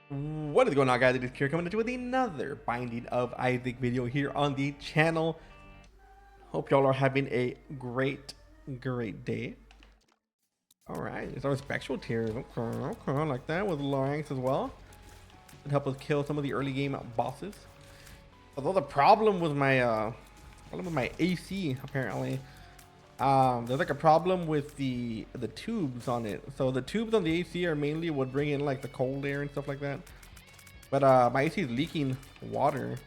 What is going on, guys? It is Kira coming at you with another Binding of Isaac video here on the channel. Hope y'all are having a great day. Alright, it's our spectral tiers. Okay, like that with Larynx as well. It help us kill some of the early game bosses. Although the problem with my AC apparently. There's like a problem with the tubes on it. So the tubes on the AC are mainly what bring in like the cold air and stuff like that. But my AC is leaking water,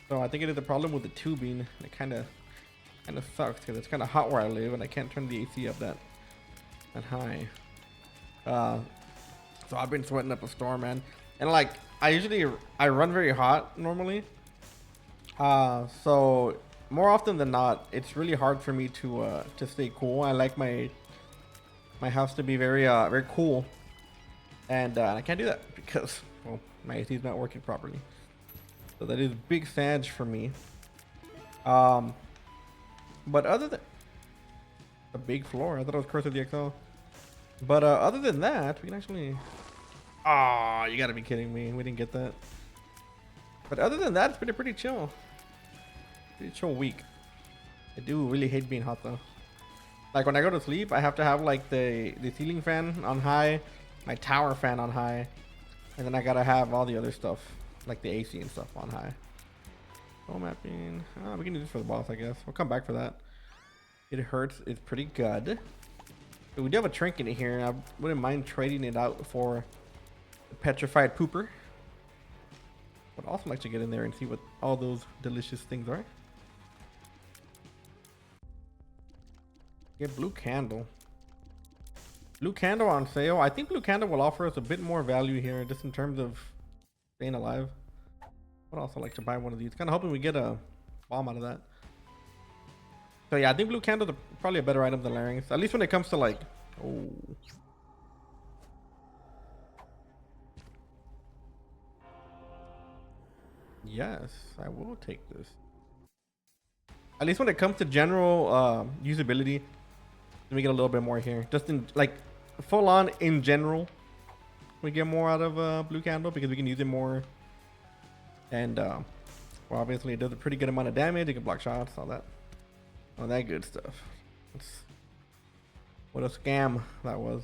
so I think it is a problem with the tubing. It kind of sucks because it's kind of hot where I live, and I can't turn the AC up that high. So I've been sweating up a storm, man. And like I run very hot normally. So more often than not, it's really hard for me to stay cool. I like my house to be very cool, and I can't do that because, well, my AC is not working properly. So that is big sad for me. But other than a big floor, I thought it was Curse of the XL. But other than that, we can actually. Ah, you gotta be kidding me! We didn't get that. But other than that, it's been a pretty chill week. I do really hate being hot though. Like when I go to sleep, I have to have like the ceiling fan on high, my tower fan on high, and then I gotta have all the other stuff like the AC and stuff on high. Oh, mapping. We can do this for the boss, I guess. We'll come back for that. It hurts. It's pretty good. But we do have a trinket in here. I wouldn't mind trading it out for the petrified pooper. Would also like to get in there and see what all those delicious things are. Get blue candle. Blue candle on sale. I think blue candle will offer us a bit more value here, just in terms of staying alive. I'd also like to buy one of these. Kind of hoping we get a bomb out of that. So yeah, I think blue candle is probably a better item than Larynx, at least when it comes to like. Oh. Yes, I will take this. At least when it comes to general usability, let me get a little bit more here. Just in like full on in general, we get more out of blue candle because we can use it more. And well, obviously it does a pretty good amount of damage. It can block shots, all that good stuff. What a scam that was.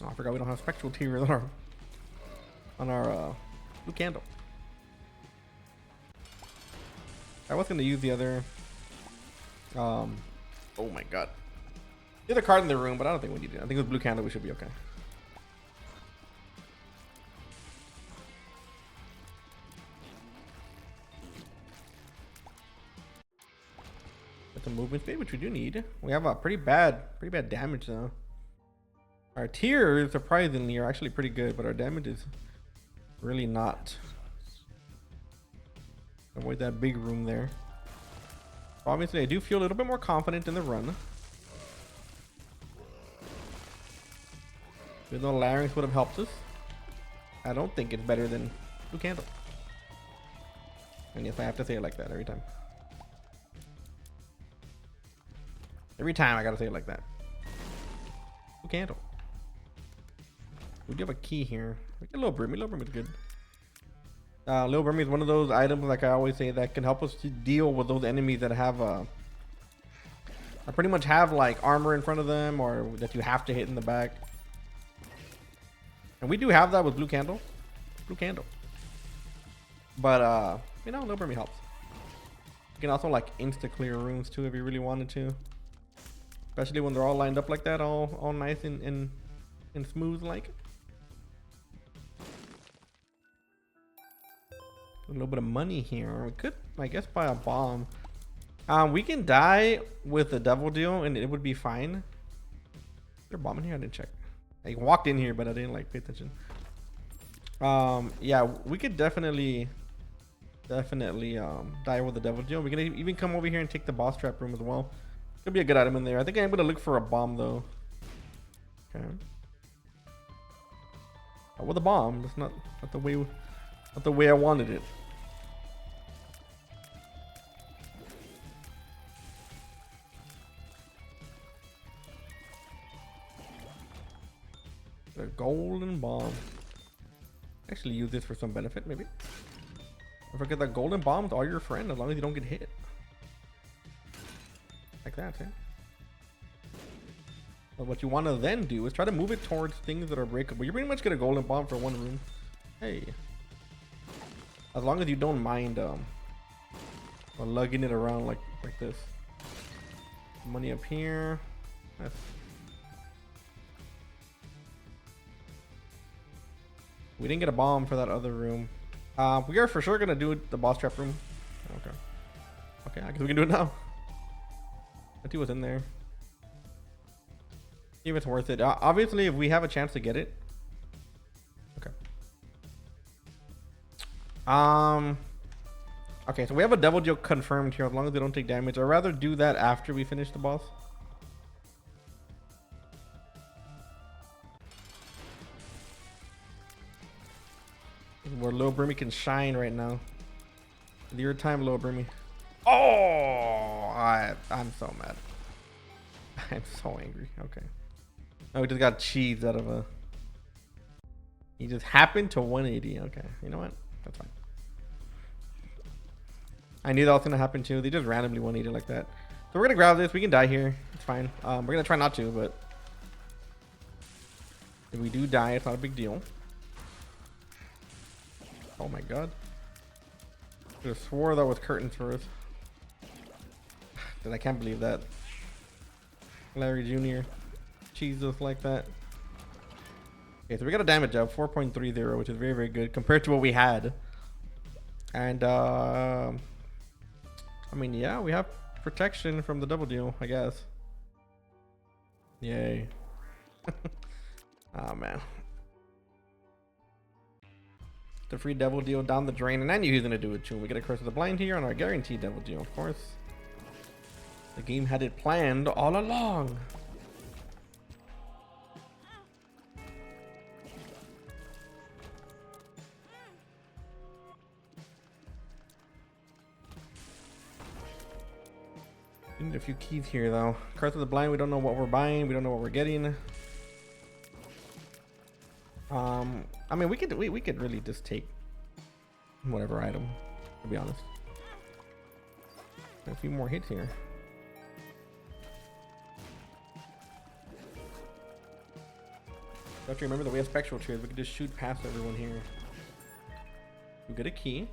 Oh, I forgot we don't have spectral tier on our blue candle. I was gonna use the other. Oh my god. The other card in the room, but I don't think we need it. I think with blue candle we should be okay. Get some movement speed, which we do need. We have a pretty bad damage though. Our tiers surprisingly are actually pretty good, but our damage is really not. Avoid that big room there. Obviously, I do feel a little bit more confident in the run. Even though Larynx would have helped us, I don't think it's better than blue candle. And yes, I have to say it like that every time. Every time I gotta say it like that. Blue candle. We do have a key here. We get a little Brimmy. Little Brimmy is good. Little Brimmy is one of those items, like I always say, that can help us to deal with those enemies that have pretty much have like armor in front of them, or that you have to hit in the back. And we do have that with blue candle. But you know, Little Brimmy helps. You can also like insta clear rooms too if you really wanted to. Especially when they're all lined up like that, all nice and smooth like. A little bit of money here. We could, I guess, buy a bomb. We can die with the devil deal and it would be fine. Is there a bomb in here? I didn't check. I walked in here, but I didn't like pay attention. Yeah, we could definitely die with the devil deal. We can even come over here and take the boss trap room as well. Could be a good item in there. I think I'm gonna look for a bomb though. Okay. Oh, with a bomb. That's not the way I wanted it. The golden bomb. Actually use this for some benefit, maybe. If I get that golden bomb to all your friend, as long as you don't get hit. Like that, eh? But what you want to then do is try to move it towards things that are breakable. You pretty much get a golden bomb for one room. Hey. As long as you don't mind lugging it around like this. Money up here. Nice. We didn't get a bomb for that other room. We are for sure gonna do the boss trap room. Okay. Okay, I guess we can do it now. Let's see what's in there. See if it's worth it. Obviously, if we have a chance to get it. Okay. Okay, so we have a double deal confirmed here as long as they don't take damage. I'd rather do that after we finish the boss. Where Lil Brimmy can shine right now. Your time, Lil Brimmy. Oh, I'm so mad. I'm so angry. Okay. Oh, we just got cheese out of a. He just happened to 180. Okay, you know what? That's fine. I knew that was gonna happen too. They just randomly 180 like that. So we're gonna grab this. We can die here. It's fine. We're gonna try not to, but if we do die, it's not a big deal. Oh my god. I could have swore that was curtains first. I can't believe that. Larry Jr. Jesus like that. Okay, so we got a damage up 4.30, which is very, very good compared to what we had. And I mean, yeah, we have protection from the double deal, I guess. Yay. Oh man. The free double deal down the drain, and I knew he was gonna do it too. We get a Curse of the Blind here on our guaranteed double deal, of course. The game had it planned all along. We need a few keys here though. Curse of the Blind, we don't know what we're buying, we don't know what we're getting. I mean, we could really just take whatever item, to be honest. A few more hits here. You have to remember that we have spectral tears. We can just shoot past everyone here. We get a key.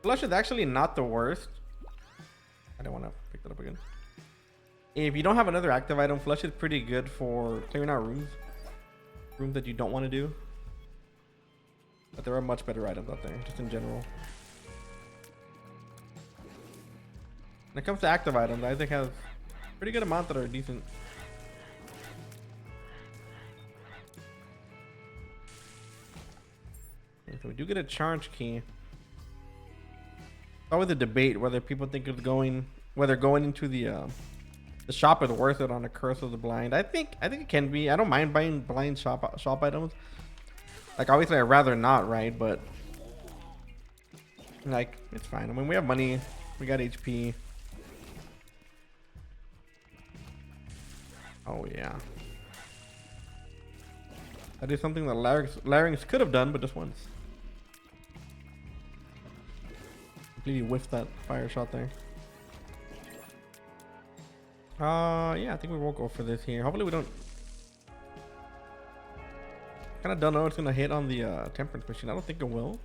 Flush is actually not the worst. I don't want to pick that up again. If you don't have another active item, Flush is pretty good for clearing out rooms. Rooms that you don't want to do. But there are much better items out there, just in general. When it comes to active items, I think has pretty good amount that are decent. Okay, so we do get a charge key. It's always a debate whether people think it's whether going into the shop is worth it on a Curse of the Blind. I think it can be. I don't mind buying blind shop items. Like obviously I'd rather not, right? But like it's fine. I mean, we have money, we got HP. Oh yeah, that is something that Larynx could have done, but just once. Completely whiffed that fire shot there. Yeah, I think we won't go for this here. Hopefully we don't. Kind of don't know it's gonna hit on the temperance machine. I don't think it will.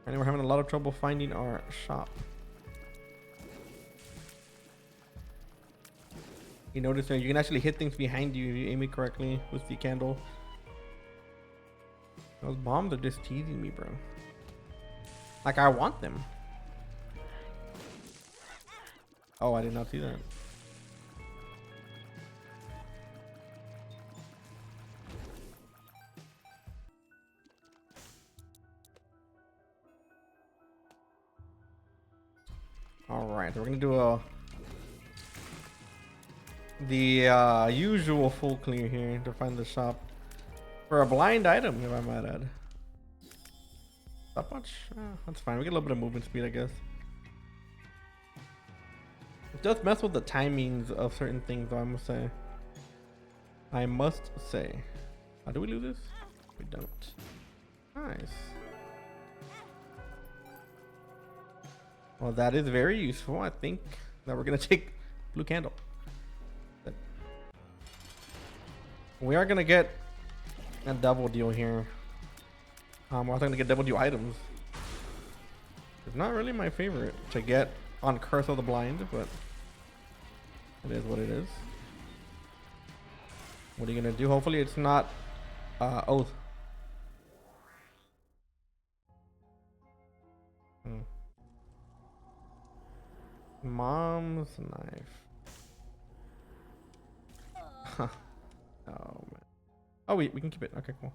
And we're having a lot of trouble finding our shop. You notice that you can actually hit things behind you if you aim it correctly with the candle. Those bombs are just teasing me, bro. Like I want them. Oh, I did not see that. All right, so we're gonna do the usual full clear here to find the shop. For a blind item, if I might add. Stopwatch? That's fine. We get a little bit of movement speed, I guess. It does mess with the timings of certain things, though, I must say. I must say. Do we lose this? We don't. Nice. Well, that is very useful. I think that we're going to take blue candle. We are going to get a double deal here. We're also going to get double deal items. It's not really my favorite to get on Curse of the Blind, but it is what it is. What are you going to do? Hopefully it's not Oath. Mom's knife. Oh man. Oh, we can keep it. Okay, cool.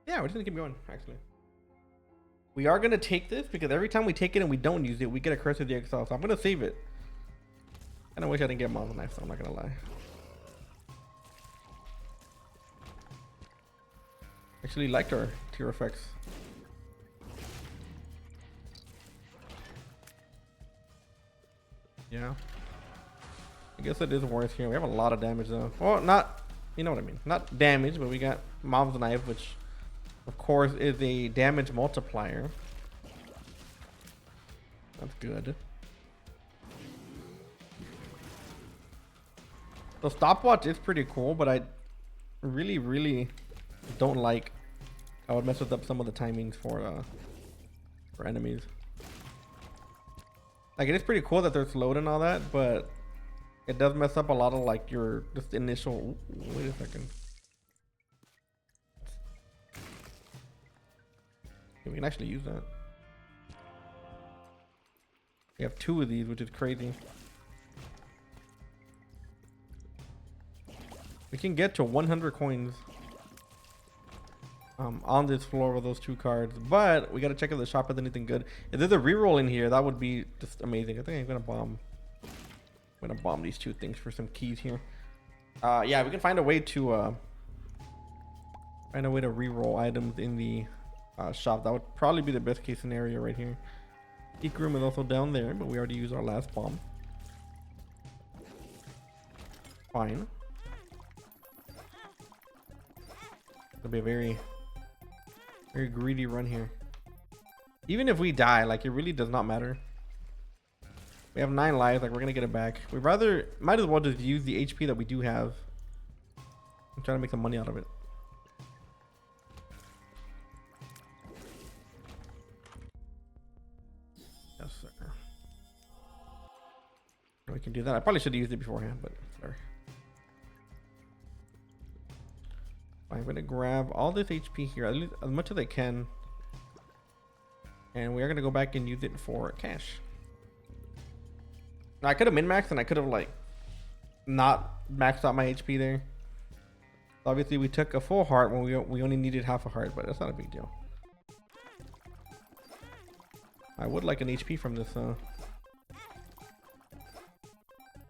Yeah, we're just gonna keep going. Actually, we are gonna take this because every time we take it and we don't use it, we get a Curse of the Exile. So I'm gonna save it. And I wish I didn't get Mom's knife, so I'm not gonna lie. Actually, liked our tier effects. Yeah. I guess it is worth here. We have a lot of damage though. Well, not, you know what I mean. Not damage, but we got Mom's knife, which of course is a damage multiplier. That's good. The stopwatch is pretty cool, but I really don't like how it messes up some of the timings for enemies. Like, it is pretty cool that they're slowed and all that, but it does mess up a lot of like your just initial. Ooh, wait a second. Okay, we can actually use that. We have 2 of these, which is crazy. We can get to 100 coins on this floor with those 2 cards, but we got to check if the shop has anything good. If there's a reroll in here, that would be just amazing. I think I'm gonna bomb these 2 things for some keys here. Yeah, we can find a way to reroll items in the shop. That would probably be the best case scenario right here. Geek room is also down there, but we already used our last bomb. Fine. It'll be a very greedy run here. Even if we die, like, it really does not matter. We have 9 lives, like, we're gonna get it back. We'd rather, might as well just use the HP that we do have and try to make some money out of it. Yes, sir. We can do that. I probably should have used it beforehand, but sorry. I'm gonna grab all this HP here, at least as much as I can, and we are gonna go back and use it for cash. Now, I could have min-maxed and I could have like not maxed out my HP there. Obviously, we took a full heart when we only needed half a heart, but that's not a big deal. I would like an HP from this.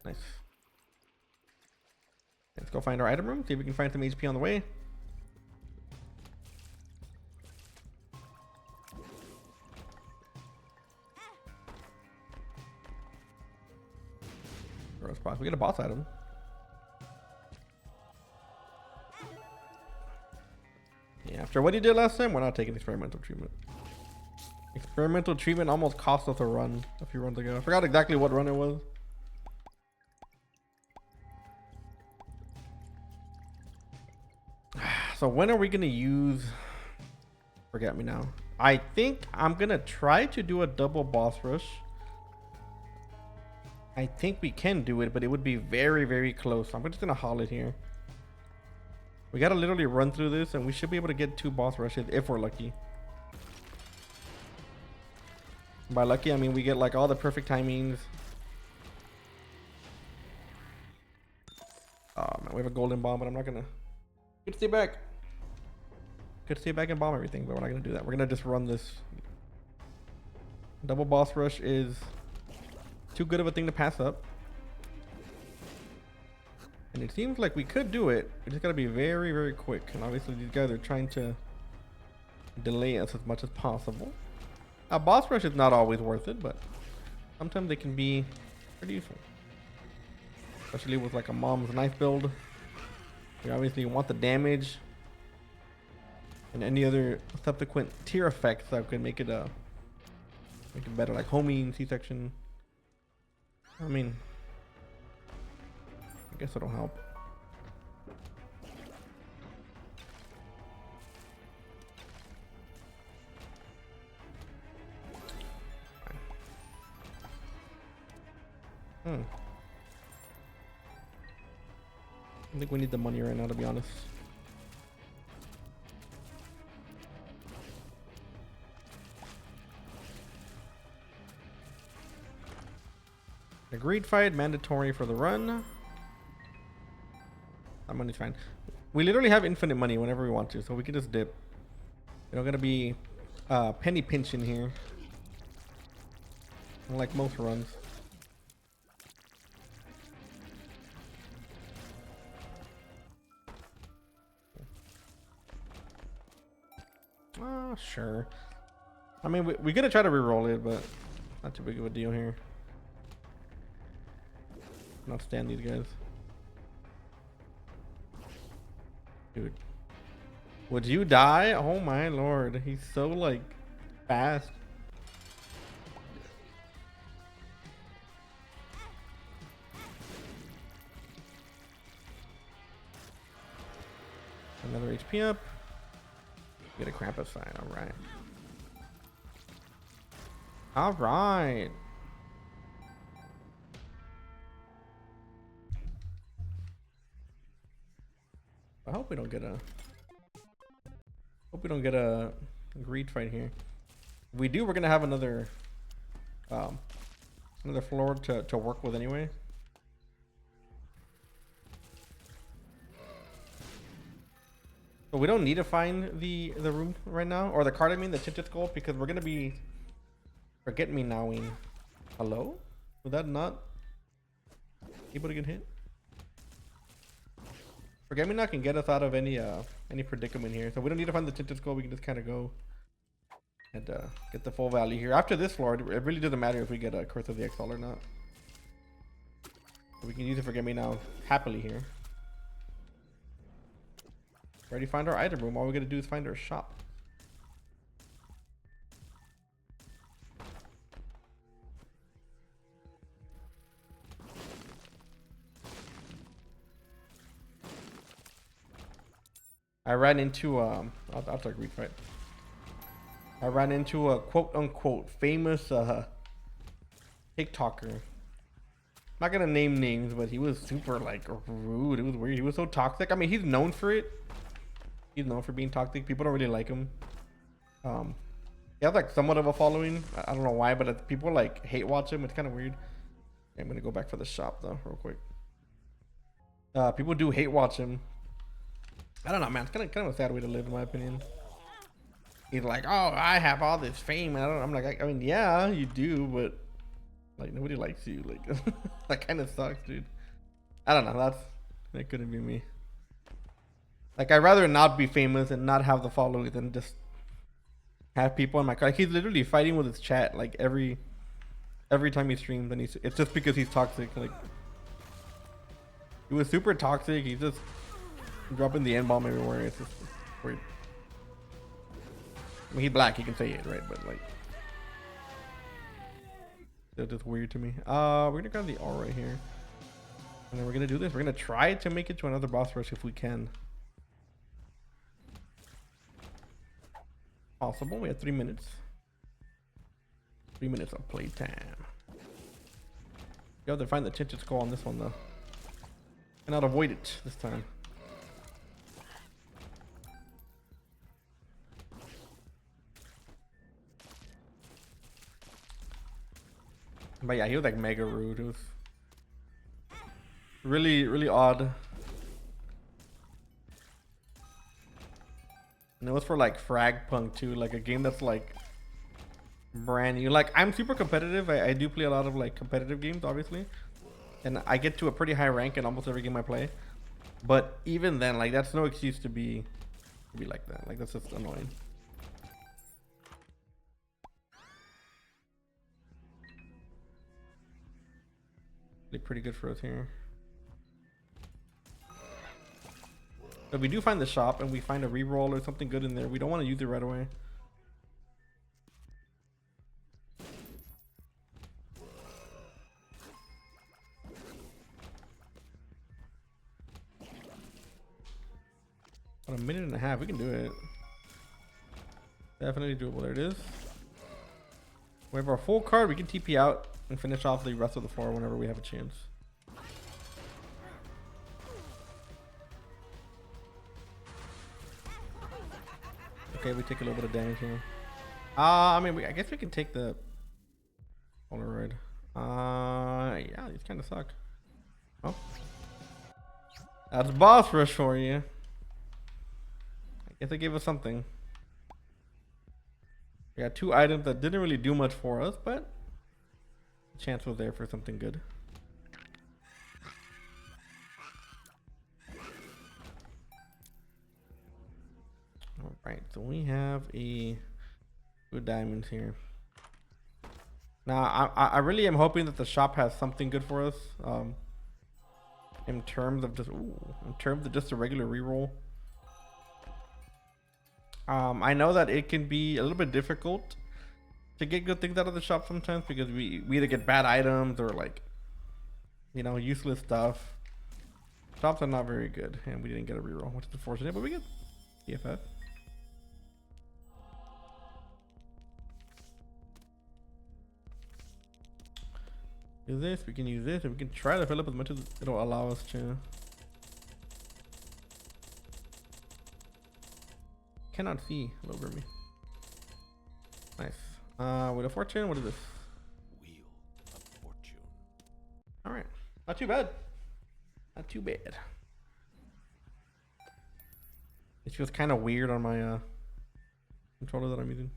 Nice. Let's go find our item room. See if we can find some HP on the way. We get a boss item. Yeah, after what he did last time, we're not taking experimental treatment. Experimental treatment almost cost us a run a few runs ago. I forgot exactly what run it was. So when are we gonna use Forget Me Now? I think I'm gonna try to do a double boss rush. I think we can do it, but it would be very close. I'm just gonna haul it here. We gotta literally run through this, and we should be able to get 2 boss rushes if we're lucky. By lucky, I mean we get like all the perfect timings. Oh man, we have a golden bomb, but I'm not gonna. Could stay back. Could stay back and bomb everything, but we're not gonna do that. We're gonna just run this. Double boss rush is too good of a thing to pass up. And it seems like we could do it. We just gotta be very, very quick. And obviously these guys are trying to delay us as much as possible. A boss rush is not always worth it, but sometimes they can be pretty useful. Especially with like a mom's knife build. You obviously want the damage and any other subsequent tier effects that could make it better, like homing, C-section. I mean, I guess it'll help. I think we need the money right now, to be honest. Agreed fight, mandatory for the run. That money's fine. We literally have infinite money whenever we want to, so we can just dip. We're not gonna be penny pinching here, like most runs. Sure. I mean, we're gonna try to re-roll it, but not too big of a deal here. Not stand these guys. Dude. Would you die? Oh my lord. He's so like fast. Another HP up. Get a Krampus sign. Alright. Alright. I hope we don't get a greed fight here. If we do, we're gonna have another floor to work with anyway. But we don't need to find the room right now, or the card, I mean, the Tinted Skull, because we're gonna be Forget Me Nowing. Hello? Would that not able to get hit? Forget Me Now can get us out of any predicament here, so we don't need to find the Tinted Skull. We can just kind of go and get the full value here. After this floor, it really doesn't matter if we get a Curse of the Exile or not. So we can use it Forget Me Now happily here. Already find our item room. All we gotta do is find our shop. I ran into I'll talk greed fight. I ran into a quote unquote famous TikToker. I'm not gonna name names, but he was super like rude. It was weird. He was so toxic. I mean, he's known for it. He's known for being toxic. People don't really like him. He has like somewhat of a following. I don't know why, but people like hate watch him. It's kind of weird. I'm gonna go back for the shop though, real quick. People do hate watch him. I don't know, man. It's kind of a sad way to live, in my opinion. He's like, oh, I have all this fame. And I'm like, I mean, yeah, you do, but like nobody likes you. Like that kind of sucks, dude. I don't know. That couldn't be me. Like, I'd rather not be famous and not have the following than just have people in my car. Like, he's literally fighting with his chat like every time he streams, and it's just because he's toxic. Like, he was super toxic. He's just dropping the N-bomb everywhere. It's just weird. I mean, he's black, he can say it, right? But like, it's just weird to me. We're gonna grab the R right here, and then we're gonna do this. We're gonna try to make it to another boss rush if we can. Possible. We have 3 minutes. 3 minutes of playtime. You have to find the Tinted Skull on this one though. Cannot avoid it this time. But yeah, he was like mega rude. It was really, really odd. And it was for like Fragpunk too, like a game that's like brand new. Like, I'm super competitive. I do play a lot of like competitive games, obviously, and I get to a pretty high rank in almost every game I play. But even then, like that's no excuse to be like that. Like that's just annoying. They're pretty good for us here. If we do find the shop and we find a reroll or something good in there, we don't want to use it right away. About a minute and a half, we can do it. Definitely doable. There it is. We have our full card. We can TP out and finish off the rest of the floor whenever we have a chance. Okay, we take a little bit of damage here. I mean, I guess we can take the Polaroid. Yeah, these kind of suck. Oh, that's boss rush for you. I guess they gave us something. We got 2 items that didn't really do much for us, but the chance was there for something good. All right, so we have a good diamonds here. Now, I really am hoping that the shop has something good for us. In terms of just a regular reroll. I know that it can be a little bit difficult to get good things out of the shop sometimes because we either get bad items or like, you know, useless stuff. Shops are not very good, and we didn't get a reroll, which is unfortunate, but we get EFF. Use this, we can use this, and we can try to fill up as much as it'll allow us to. Cannot see. Hello, Grimmy. Nice. Wheel of Fortune, what is this? Wheel of Fortune. Alright. Not too bad. Not too bad. It feels kind of weird on my controller that I'm using.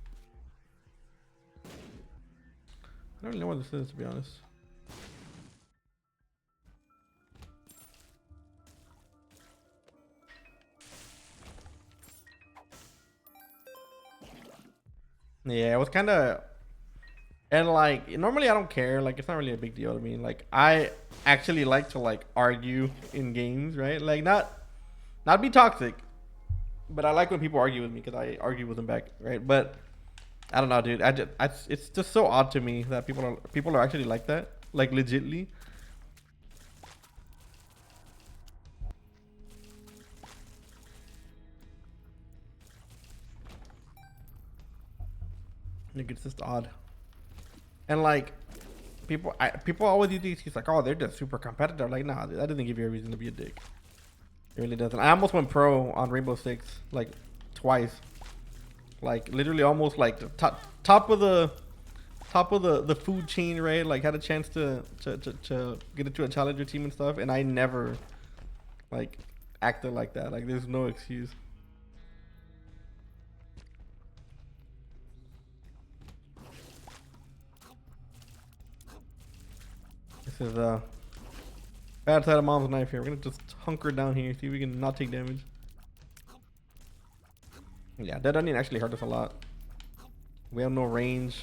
I don't really know what this is, to be honest. Yeah, it was kind of, and like normally I don't care, like it's not really a big deal to me. Like I actually like to like argue in games, right? Like not be toxic, but I like when people argue with me because I argue with them back, right? But I don't know, dude. It's just so odd to me that people are actually like that, like legitly. Like it's just odd, and like people always use these. He's like, oh, they're just super competitive. Like, nah, dude, that doesn't give you a reason to be a dick. It really doesn't. I almost went pro on Rainbow Six like twice, like literally almost like the top of the food chain, right? Like had a chance to get into a challenger team and stuff, and I never like acted like that. Like there's no excuse. This is bad side of mom's knife here. We're gonna just hunker down here, see if we can not take damage. Yeah, Dead Onion actually hurt us a lot. We have no range.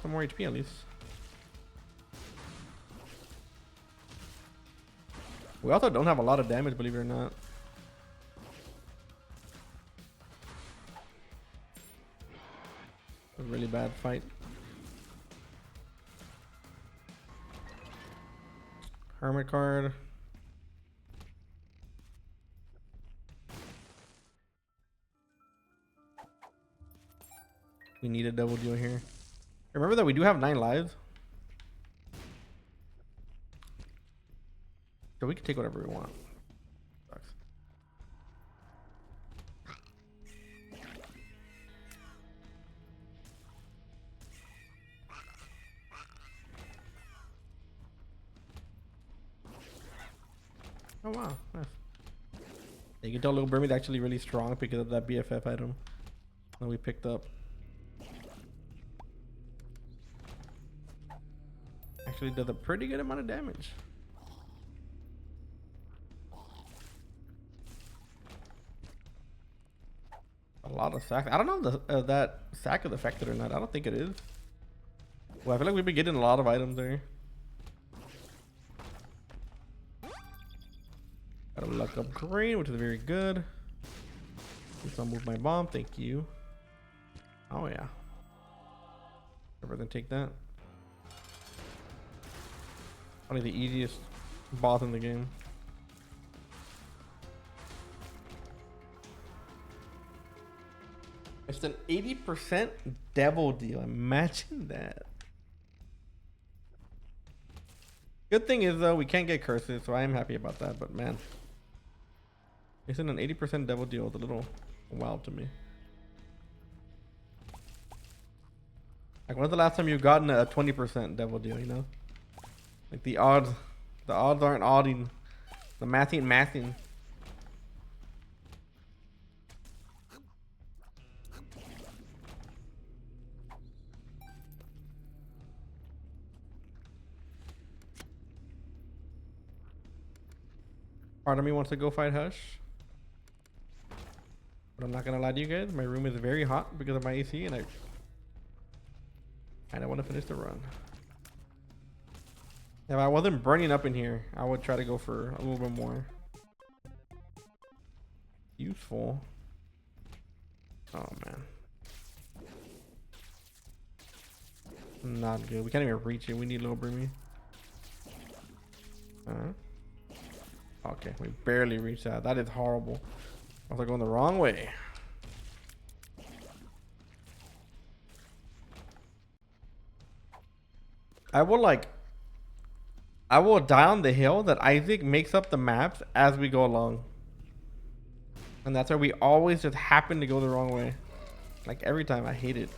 Some more HP at least. We also don't have a lot of damage, believe it or not. A really bad fight. Hermit card. We need a double deal here. Remember that we do have 9 lives. So we can take whatever we want. Sucks. Oh wow, nice. You can tell Little Burmy's actually really strong because of that BFF item that we picked up. Actually does a pretty good amount of damage. A lot of sack. I don't know if that sack is affected or not. I don't think it is. Well, I feel like we've been getting a lot of items there. Got a luck up green, which is very good. Please don't move my bomb. Thank you. Oh yeah. Everything take that. Probably the easiest boss in the game. It's an 80% devil deal. Imagine that. Good thing is though, we can't get curses, so I am happy about that. But man, isn't an 80% devil deal a little wild to me? Like, when's the last time you've gotten a 20% devil deal? You know, like the odds aren't odding. The math ain't mathing. Part of me wants to go fight Hush, but I'm not gonna lie to you guys. My room is very hot because of my AC, and I kind of want to finish the run. If I wasn't burning up in here, I would try to go for a little bit more useful. Oh man, not good. We can't even reach it. We need little Broomy. Okay, we barely reached that. That is horrible. I was like going the wrong way. I will die on the hill that Isaac makes up the maps as we go along. And that's why we always just happen to go the wrong way. Like every time. I hate it.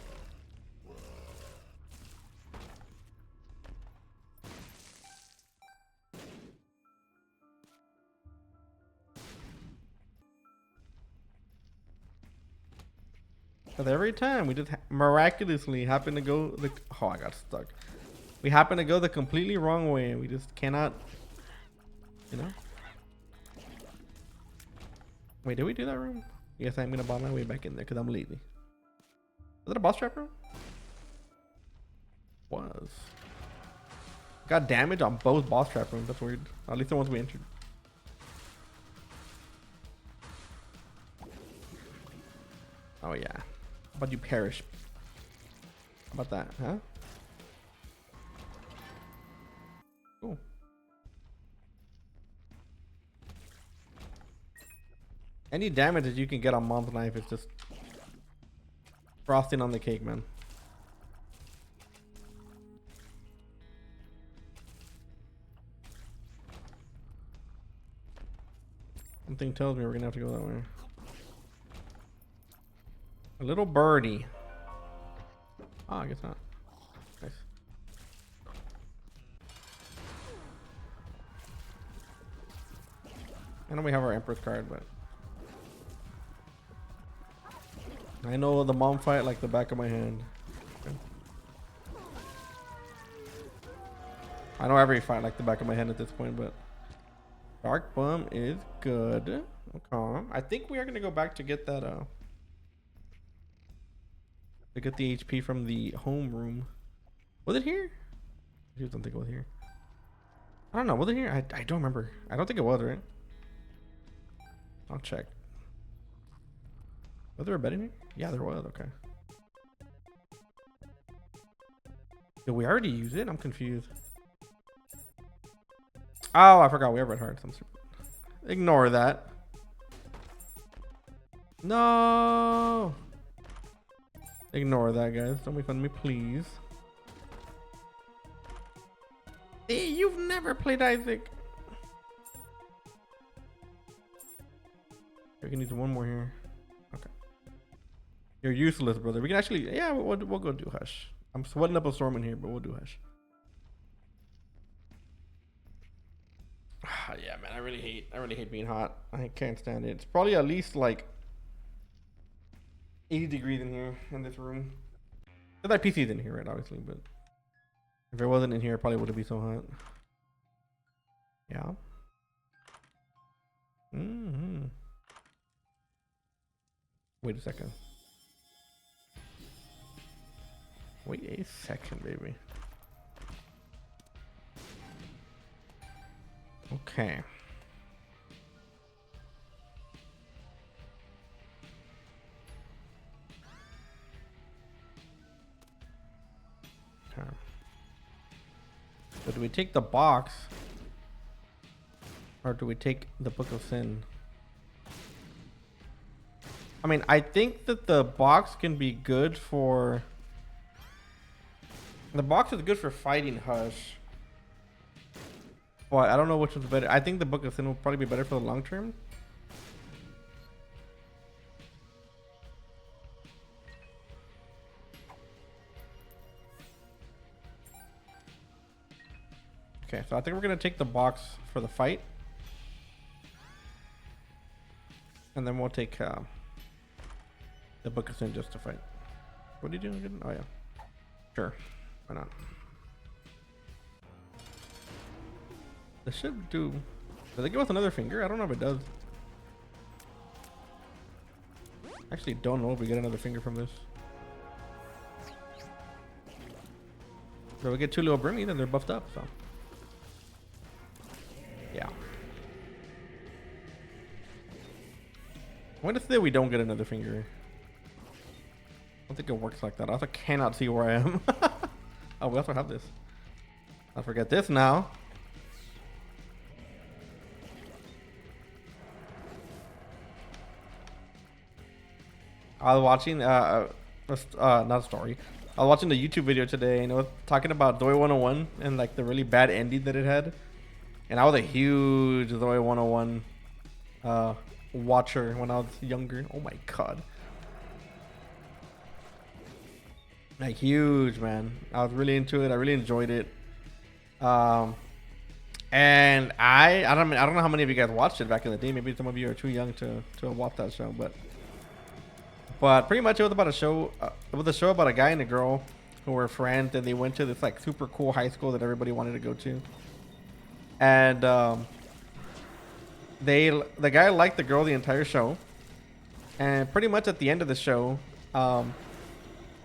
Because every time we just miraculously happen to go the... Oh, I got stuck. We happen to go the completely wrong way. We just cannot... You know? Wait, did we do that room? Yes, I'm going to bomb my way back in there because I'm lazy. Was it a boss trap room? Was. Got damage on both boss trap rooms. That's weird. At least the ones we entered. Oh, yeah. How about you perish? How about that, huh? Cool. Any damage that you can get on Mom's knife is just frosting on the cake, man. Something tells me we're gonna have to go that way. A little birdie. Oh, I guess not. Nice. I know we have our Empress card, but I know the mom fight like the back of my hand. Okay. I know every fight like the back of my hand at this point, but Dark Bum is good. Okay. I think we are gonna go back to get that to get the HP from the home room. Was it here? I don't think it was here. I don't know. Was it here? I don't remember. I don't think it was, right? I'll check. Was there a bed in here? Yeah, there was. Okay. Did we already use it? I'm confused. Oh, I forgot we have red hearts. I'm super... Ignore that. No. Ignore that, guys. Don't make fun of me, please. Hey, you've never played Isaac. We can use one more here. Okay. You're useless, brother. We can actually... Yeah, we'll go do Hush. I'm sweating up a storm in here, but we'll do Hush. Yeah, man. I really hate being hot. I can't stand it. It's probably at least like 80 degrees in here in this room. That PC's in here, right? Obviously, but If it wasn't in here, it probably wouldn't be so hot. Yeah. Wait a second. Wait a second, baby. Okay. Okay. So do we take the box, or do we take the Book of Sin? I mean, I think that the box can be good for... The box is good for fighting Hush. But I don't know which one's better. I think the Book of Sin will probably be better for the long term. Okay, so I think we're going to take the box for the fight. And then we'll take the Book of Sin just to fight. What are you doing again? Oh, yeah. Sure. Why not? This should do... Does it give us another finger? I don't know if it does. Actually, don't know if we get another finger from this. So we get 2 little Brimmy, then they're buffed up, so... Yeah. What if we don't get another finger? I don't think it works like that. I also cannot see where I am. Oh, we also have this. I'll forget this now. I was watching not a story. I was watching the YouTube video today, and it was talking about Zoe 101 and like the really bad ending that it had. And I was a huge Zoe 101 watcher when I was younger. Oh my god. Like huge, man. I was really into it. I really enjoyed it. And I don't know how many of you guys watched it back in the day. Maybe some of you are too young to watch that show, but pretty much it was about a show. It was a show about a guy and a girl who were friends, and they went to this like super cool high school that everybody wanted to go to. And the guy liked the girl the entire show, and pretty much at the end of the show,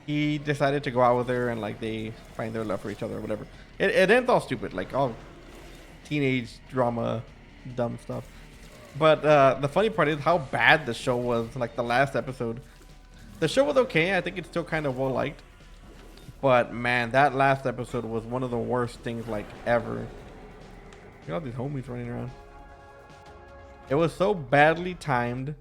he decided to go out with her, and like they find their love for each other or whatever. It ends all stupid, like all teenage drama, dumb stuff. But the funny part is how bad the show was. Like the last episode, the show was okay. I think it's still kind of well liked, but man, that last episode was one of the worst things like ever. Look at all these homies running around. It was so badly timed.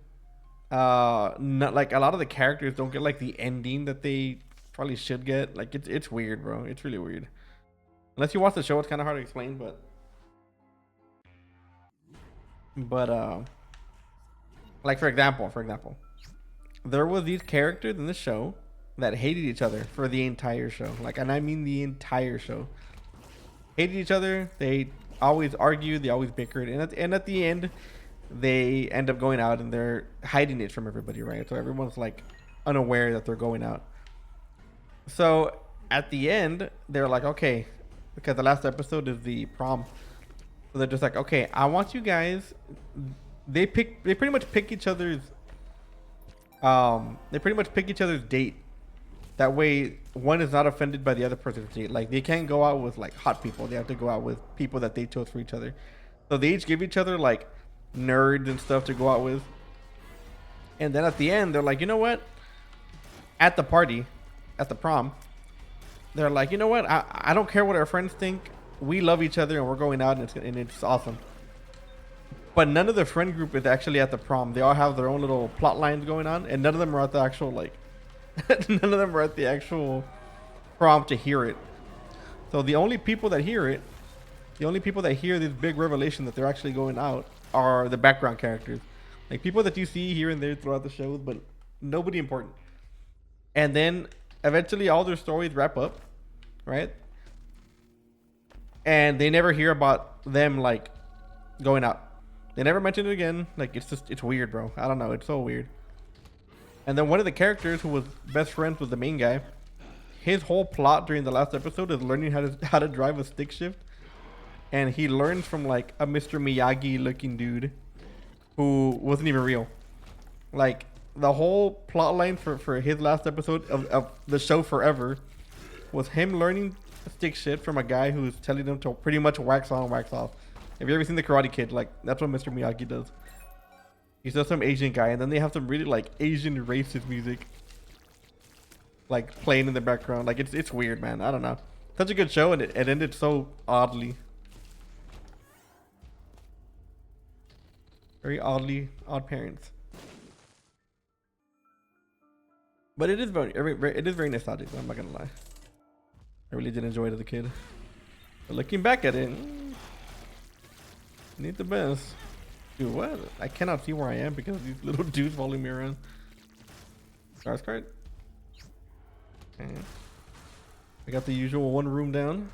Not like a lot of the characters don't get like the ending that they probably should get. Like it's weird, bro. It's really weird. Unless you watch the show, it's kind of hard to explain. But like for example, there was these characters in the show that hated each other for the entire show. Like, and I mean the entire show. Hated each other. They always argued. They always bickered. And at the end, they end up going out and they're hiding it from everybody, right? So everyone's like unaware that they're going out. So at the end, they're like, okay, because the last episode is the prom. So they're just like, okay, I want you guys. They pretty much pick each other's. They pretty much pick each other's date. That way, one is not offended by the other person's date. Like they can't go out with like hot people. They have to go out with people that they chose for each other. So they each give each other like nerds and stuff to go out with. And then at the end, they're like, you know what? At the party, at the prom, they're like, you know what? I don't care what our friends think. We love each other and we're going out and it's awesome. But none of the friend group is actually at the prom. They all have their own little plot lines going on, and none of them are at the actual like none of them are at the actual prom to hear it. So the only people that hear it, the only people that hear this big revelation that they're actually going out are the background characters. Like people that you see here and there throughout the shows, but nobody important. And then eventually all their stories wrap up, right? And they never hear about them like going out. They never mention it again. Like it's weird, bro. I don't know. It's so weird. And then one of the characters who was best friends with the main guy, his whole plot during the last episode is learning how to drive a stick shift, and he learns from like a Mr. Miyagi looking dude who wasn't even real. Like the whole plot line for his last episode of the show forever was him learning stick shift from a guy who's telling him to pretty much wax on, wax off. Have you ever seen the Karate Kid? Like that's what Mr. Miyagi does. He's just some Asian guy, and then they have some really like Asian racist music, like playing in the background. Like it's weird, man. I don't know. Such a good show, and it ended so oddly. Very odd parents. But it is very nostalgic. I'm not gonna lie. I really did enjoy it as a kid. But looking back at it, need the best. Dude, what? I cannot see where I am because these little dudes following me around. Stars card. Okay. I got the usual one room down.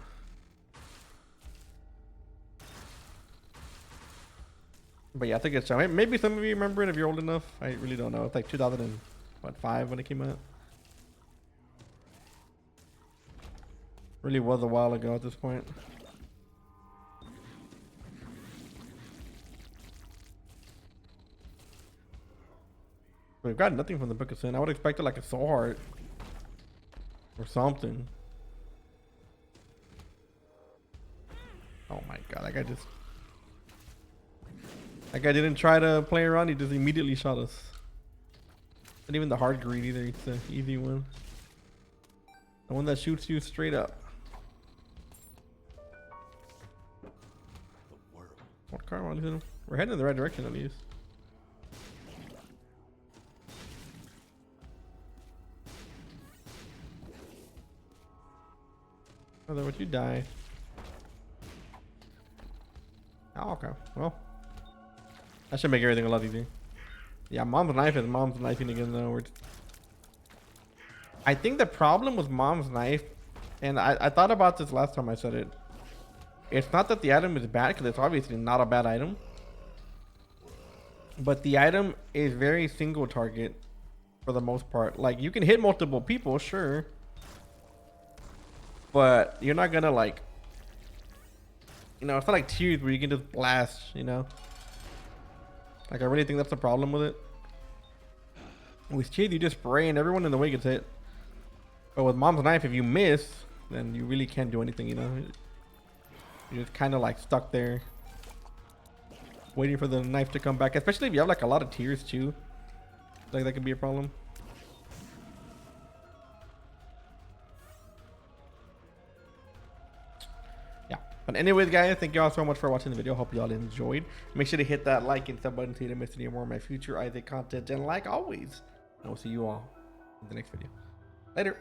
But yeah, I think it's show. Maybe some of you remember it if you're old enough. I really don't know. It's like 2005 when it came out. Really was a while ago at this point. We've got nothing from the Book of Sin. I would expect it like a soul heart or something. Oh my god, that guy didn't try to play around, he just immediately shot us. Not even the hard greed either, it's the easy one. The one that shoots you straight up. What car? We're heading in the right direction at least. Brother, would you die? Oh, okay. Well, that should make everything a lot easier. Yeah, mom's knife is mom's knifing again though. I think the problem with mom's knife, and I thought about this last time I said it. It's not that the item is bad, because it's obviously not a bad item. But the item is very single target for the most part. Like, you can hit multiple people, sure. But you're not gonna like, you know, it's not like Tears where you can just blast, you know. Like, I really think that's the problem with it. With Tears, you just spray and everyone in the way gets hit. But with mom's knife, if you miss, then you really can't do anything, you know. You're just kind of like stuck there, waiting for the knife to come back. Especially if you have like a lot of tears too. Like that could be a problem. Yeah. But anyways, guys, thank you all so much for watching the video. Hope you all enjoyed. Make sure to hit that like and sub button so you don't miss any more of my future Isaac content. And like always, I will see you all in the next video. Later.